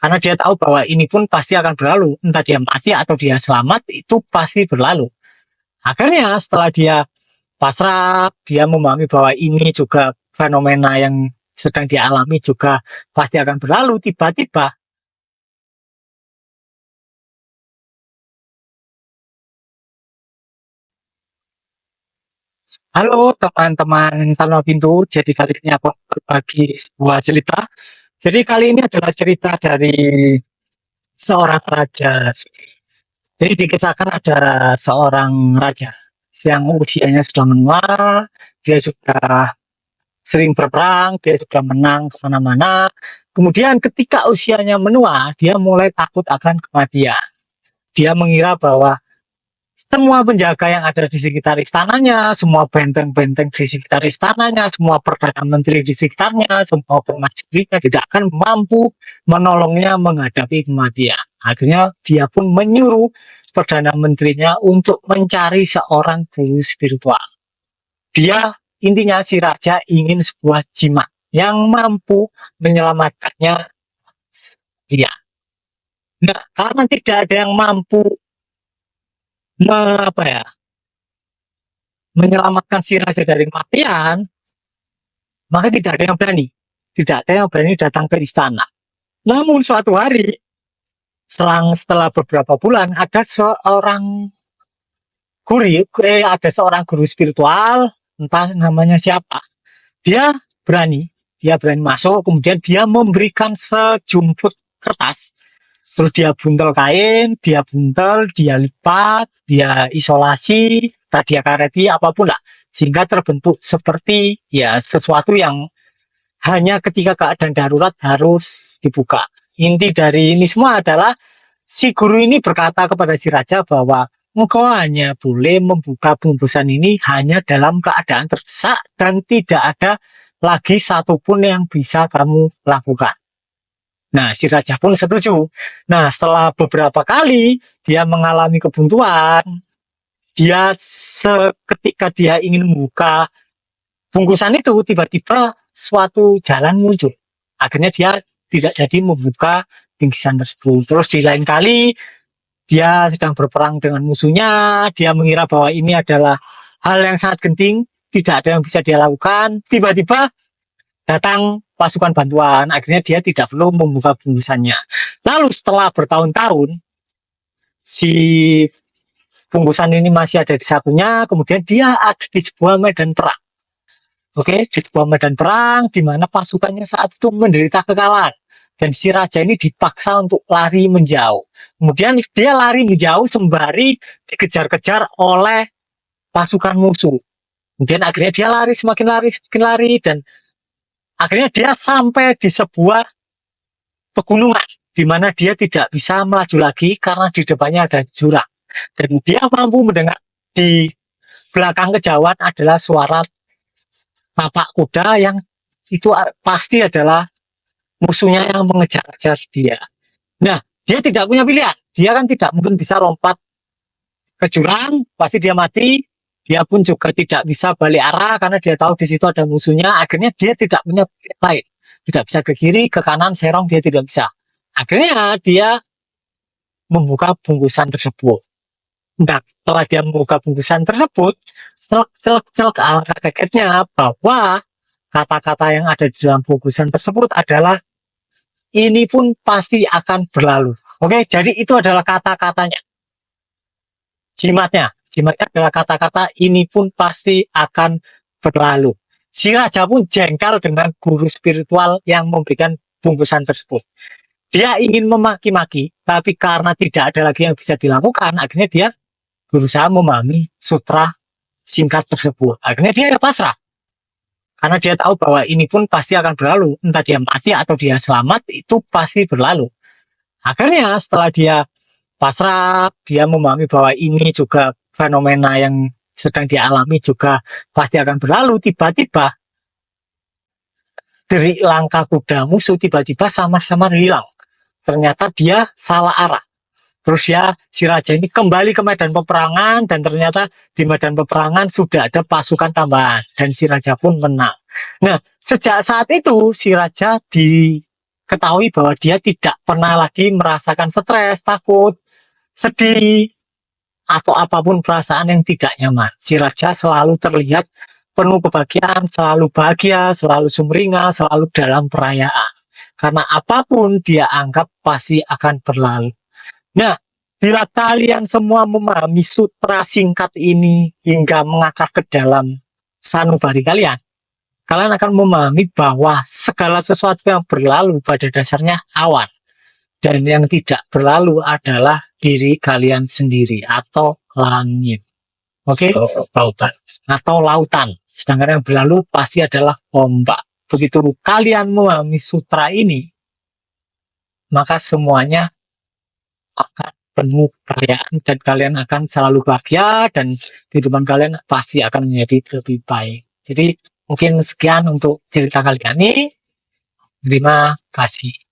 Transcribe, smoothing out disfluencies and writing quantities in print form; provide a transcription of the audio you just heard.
Karena dia tahu bahwa ini pun pasti akan berlalu, entah dia mati atau dia selamat, itu pasti berlalu. Akhirnya setelah dia pasrah, dia memahami bahwa ini juga fenomena yang sedang dialami juga pasti akan berlalu. Tiba-tiba halo teman-teman Tanah Pintu, jadi kali ini aku berbagi sebuah cerita. Jadi kali ini adalah cerita dari seorang raja. Jadi dikisahkan ada seorang raja yang usianya sudah menua, dia sudah sering berperang, dia sudah menang kemana-mana. Kemudian ketika usianya menua, dia mulai takut akan kematian. Dia mengira bahwa semua penjaga yang ada di sekitar istananya, semua benteng-benteng di sekitar istananya, semua perdana menteri di sekitarnya, semua permajubrinya tidak akan mampu menolongnya menghadapi kematian. Akhirnya dia pun menyuruh perdana menterinya untuk mencari seorang guru spiritual. Dia intinya si raja ingin sebuah jimat yang mampu menyelamatkannya dia. Nah, karena tidak ada yang mampu menyelamatkan si raja dari kematian, maka tidak ada yang berani. Tidak ada yang berani datang ke istana. Namun suatu hari, setelah beberapa bulan, ada seorang guru spiritual, entah namanya siapa. Dia berani masuk, kemudian dia memberikan sejumput kertas. Terus dia buntel kain, dia lipat, dia isolasi, dia kareti, apapun lah. Sehingga terbentuk seperti ya sesuatu yang hanya ketika keadaan darurat harus dibuka. Inti dari ini semua adalah si guru ini berkata kepada si raja bahwa engkau hanya boleh membuka bungkusan ini hanya dalam keadaan terdesak dan tidak ada lagi satupun yang bisa kamu lakukan. Nah, si raja pun setuju. Nah, setelah beberapa kali dia mengalami kebuntuan, ketika dia ingin membuka bungkusan itu, tiba-tiba suatu jalan muncul. Akhirnya dia tidak jadi membuka bingkisan tersebut. Terus di lain kali, dia sedang berperang dengan musuhnya, dia mengira bahwa ini adalah hal yang sangat genting, tidak ada yang bisa dia lakukan, tiba-tiba datang pasukan bantuan, akhirnya dia tidak perlu membuka bungkusannya. Lalu setelah bertahun-tahun, si bungkusan ini masih ada di sakunya, kemudian dia ada di sebuah medan perang. Oke, di sebuah medan perang, di mana pasukannya saat itu menderita kekalahan. Dan si raja ini dipaksa untuk lari menjauh. Kemudian dia lari menjauh sembari dikejar-kejar oleh pasukan musuh. Kemudian akhirnya dia lari, semakin lari, dan akhirnya dia sampai di sebuah pegunungan, di mana dia tidak bisa melaju lagi karena di depannya ada jurang. Dan dia mampu mendengar di belakang kejauhan adalah suara tapak kuda yang itu pasti adalah musuhnya yang mengejar-kejar dia. Nah, dia tidak punya pilihan. Dia kan tidak mungkin bisa lompat ke jurang, pasti dia mati. Dia pun juga tidak bisa balik arah karena dia tahu di situ ada musuhnya. Akhirnya dia tidak punya pilihan lain. Tidak bisa ke kiri, ke kanan, serong dia tidak bisa. Akhirnya dia membuka bungkusan tersebut. Nah, setelah dia membuka bungkusan tersebut, alangkah kagetnya bahwa kata-kata yang ada di dalam bungkusan tersebut adalah ini pun pasti akan berlalu. Oke, jadi itu adalah kata-katanya. Jimatnya adalah kata-kata ini pun pasti akan berlalu. Si raja pun jengkel dengan guru spiritual yang memberikan bungkusan tersebut. Dia ingin memaki-maki, tapi karena tidak ada lagi yang bisa dilakukan, akhirnya dia berusaha memahami sutra singkat tersebut. Akhirnya dia pasrah. Karena dia tahu bahwa ini pun pasti akan berlalu. Entah dia mati atau dia selamat, itu pasti berlalu. Akhirnya setelah dia pasrah, dia memahami bahwa ini juga fenomena yang sedang dialami juga pasti akan berlalu. Tiba-tiba dari langkah kuda musuh tiba-tiba samar-samar hilang. Ternyata dia salah arah. Terus si raja ini kembali ke medan peperangan dan ternyata di medan peperangan sudah ada pasukan tambahan dan si raja pun menang. Nah, sejak saat itu si raja ketahui bahwa dia tidak pernah lagi merasakan stres, takut, sedih, atau apapun perasaan yang tidak nyaman. Si raja selalu terlihat penuh kebahagiaan, selalu bahagia, selalu sumringah, selalu dalam perayaan. Karena apapun dia anggap pasti akan berlalu. Nah, bila kalian semua memahami sutra singkat ini hingga mengakar ke dalam sanubari kalian, kalian akan memahami bahwa segala sesuatu yang berlalu pada dasarnya awan. Dan yang tidak berlalu adalah diri kalian sendiri atau langit. Oke? Lautan. Atau lautan. Sedangkan yang berlalu pasti adalah ombak. Begitu kalian memahami sutra ini, maka semuanya akan penuh perayaan dan kalian akan selalu bahagia dan kehidupan kalian pasti akan menjadi lebih baik. Jadi mungkin sekian untuk cerita kali ini. Terima kasih.